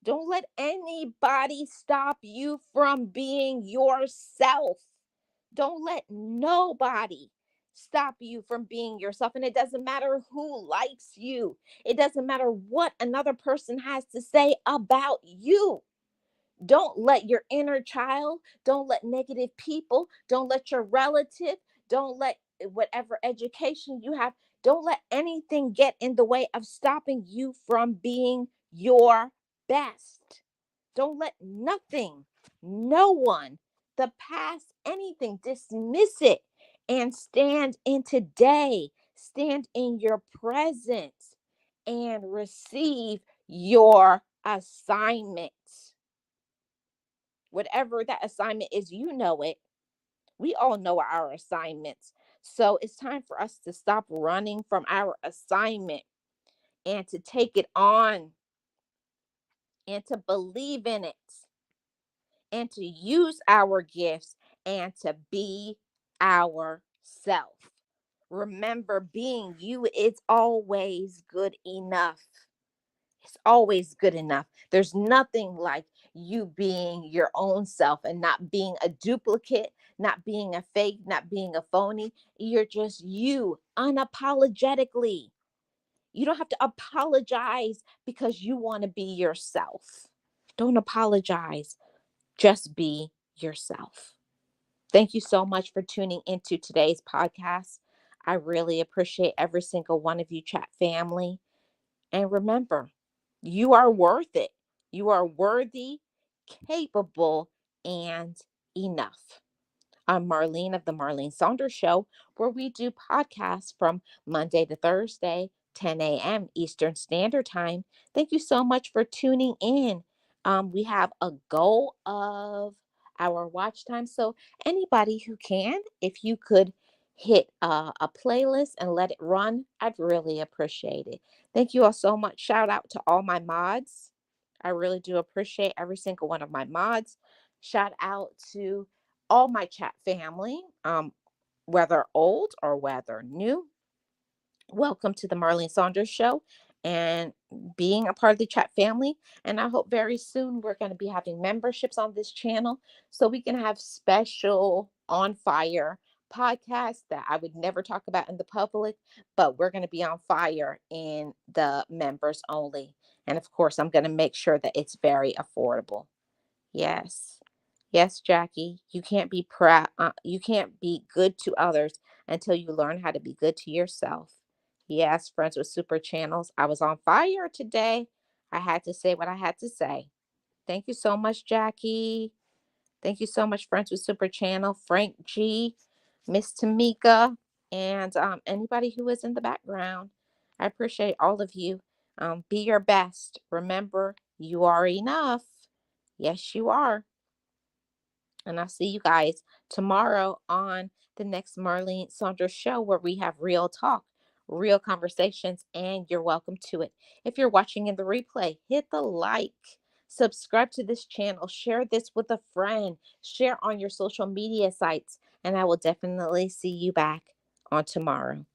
Don't let anybody stop you from being yourself. Don't let nobody stop you from being yourself. And it doesn't matter who likes you, it doesn't matter what another person has to say about you. Don't let your inner child, don't let negative people, don't let your relative, don't let whatever education you have, don't let anything get in the way of stopping you from being your best. Don't let nothing, no one, the past, anything, dismiss it and stand in today. Stand in your present and receive your assignment. Whatever that assignment is, you know it. We all know our assignments. So it's time for us to stop running from our assignment and to take it on and to believe in it and to use our gifts and to be ourself. Remember, being you is always good enough. It's always good enough. There's nothing like you being your own self and not being a duplicate, not being a fake, not being a phony. You're just you unapologetically. You don't have to apologize because you want to be yourself. Don't apologize. Just be yourself. Thank you so much for tuning into today's podcast. I really appreciate every single one of you, chat family. And remember, you are worth it. You are worthy, capable, and enough. I'm Marlene of the Marlene Saunders Show, where we do podcasts from Monday to Thursday, 10 a.m. Eastern Standard Time. Thank you so much for tuning in. We have a goal of our watch time. So, anybody who can, if you could hit a playlist and let it run, I'd really appreciate it. Thank you all so much. Shout out to all my mods. I really do appreciate every single one of my mods. Shout out to all my chat family, whether old or whether new. Welcome to the Marlene Saunders Show and being a part of the chat family. And I hope very soon we're going to be having memberships on this channel so we can have special on fire podcasts that I would never talk about in the public, but we're going to be on fire in the members only. And of course, I'm going to make sure that it's very affordable. Yes. Yes, Jackie, you can't be proud. You can't be good to others until you learn how to be good to yourself. Yes, friends with super channels. I was on fire today. I had to say what I had to say. Thank you so much, Jackie. Thank you so much, friends with super channel, Frank G, Miss Tamika, and anybody who is in the background. I appreciate all of you. Be your best. Remember, you are enough. Yes, you are. And I'll see you guys tomorrow on the next Marlene Saunders show, where we have real talk, real conversations, and you're welcome to it. If you're watching in the replay, hit the like, subscribe to this channel, share this with a friend, share on your social media sites, and I will definitely see you back on tomorrow.